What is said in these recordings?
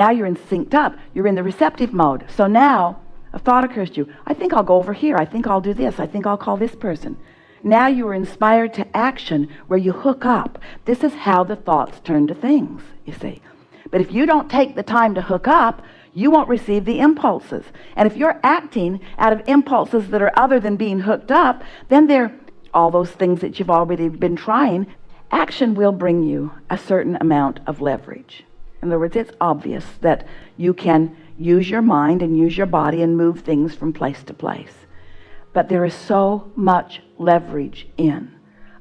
Now you're in synced up. You're in the receptive mode. So now a thought occurs to you. I think I'll go over here. I think I'll do this. I think I'll call this person. Now you are inspired to action where you hook up. This is how the thoughts turn to things, you see. But if you don't take the time to hook up, you won't receive the impulses. And if you're acting out of impulses that are other than being hooked up, then they're all those things that you've already been trying. Action will bring you a certain amount of leverage. In other words, it's obvious that you can use your mind and use your body and move things from place to place. But there is so much leverage in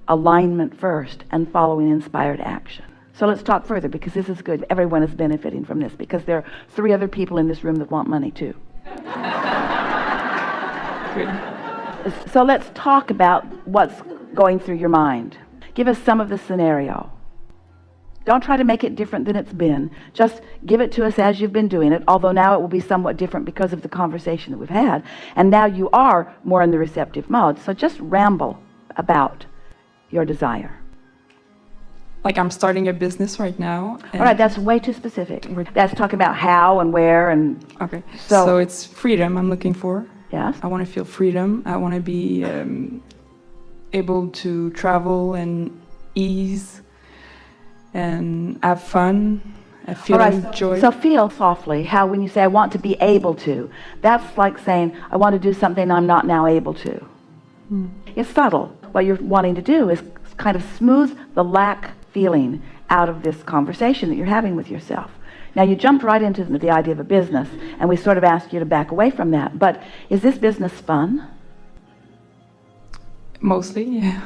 alignment first and following inspired action. So let's talk further, because this is good. Everyone is benefiting from this, because there are 3 other people in this room that want money too. Good. So let's talk about what's going through your mind. Give us some of the scenario. Don't try to make it different than it's been. Just give it to us as you've been doing it, although now it will be somewhat different because of the conversation that we've had. And now you are more in the receptive mode. So just ramble about your desire. Like I'm starting a business right now. All right, that's way too specific. That's talking about how and where and... Okay, so it's freedom I'm looking for. Yes. I want to feel freedom. I want to be able to travel and ease and have fun, feeling joy. So feel softly how when you say I want to be able to, that's like saying I want to do something I'm not now able to. It's subtle. What you're wanting to do is kind of smooth the lack feeling out of this conversation that you're having with yourself. Now you jumped right into the idea of a business, and we sort of asked you to back away from that, but is this business fun? Mostly, yeah.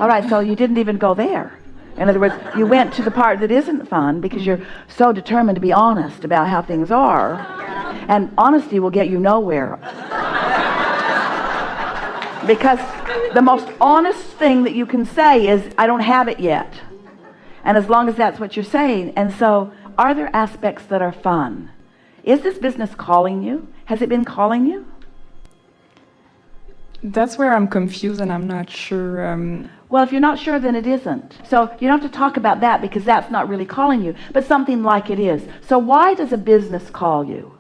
All right, so you didn't even go there. In other words, you went to the part that isn't fun because you're so determined to be honest about how things are, and honesty will get you nowhere. Because the most honest thing that you can say is, I don't have it yet. And as long as that's what you're saying. And so, are there aspects that are fun? Is this business calling you? Has it been calling you? That's where I'm confused and I'm not sure. Well, if you're not sure, then it isn't. So you don't have to talk about that because that's not really calling you, but something like it is. So why does a business call you?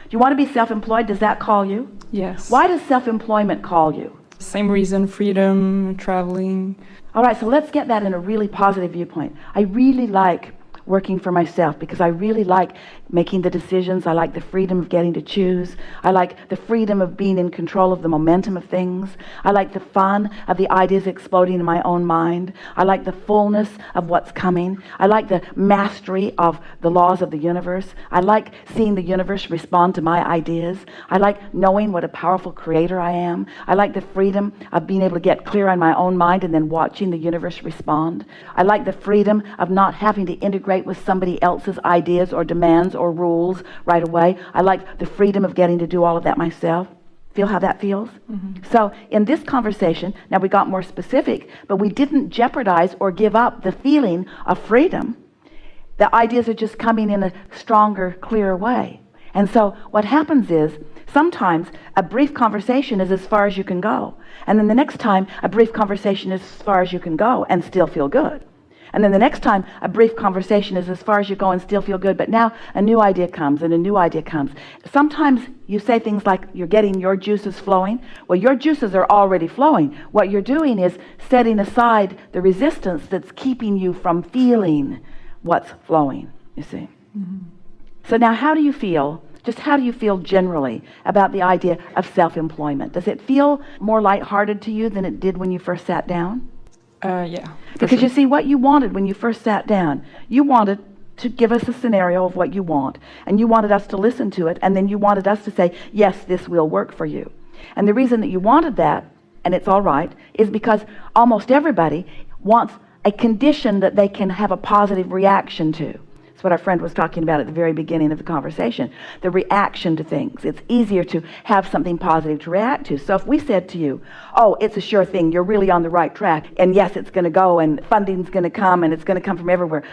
Do you want to be self-employed? Does that call you? Yes. Why does self-employment call you? Same reason, freedom, traveling. All right, so let's get that in a really positive viewpoint. I really like working for myself because I really like making the decisions. I like the freedom of getting to choose. I like the freedom of being in control of the momentum of things. I like the fun of the ideas exploding in my own mind. I like the fullness of what's coming. I like the mastery of the laws of the universe. I like seeing the universe respond to my ideas. I like knowing what a powerful creator I am. I like the freedom of being able to get clear on my own mind and then watching the universe respond. I like the freedom of not having to integrate with somebody else's ideas or demands or rules right away. I like the freedom of getting to do all of that myself. Feel how that feels? So in this conversation, now we got more specific, but we didn't jeopardize or give up the feeling of freedom. The ideas are just coming in a stronger, clearer way. And so what happens is sometimes a brief conversation is as far as you can go. And then the next time a brief conversation is as far as you can go and still feel good. And then the next time a brief conversation is as far as you go and still feel good, but now a new idea comes and a new idea comes. Sometimes you say things like you're getting your juices flowing. Well, your juices are already flowing. What you're doing is setting aside the resistance that's keeping you from feeling what's flowing, you see. So now how do you feel? Just how do you feel generally about the idea of self-employment? Does it feel more lighthearted to you than it did when you first sat down? Yeah. Because you see, what you wanted when you first sat down, you wanted to give us a scenario of what you want, and you wanted us to listen to it, and then you wanted us to say, yes, this will work for you. And the reason that you wanted that, and it's all right, is because almost everybody wants a condition that they can have a positive reaction to. That's what our friend was talking about at the very beginning of the conversation, the reaction to things. It's easier to have something positive to react to. So if we said to you, oh, it's a sure thing, you're really on the right track, and yes, it's going to go, and funding's going to come, and it's going to come from everywhere.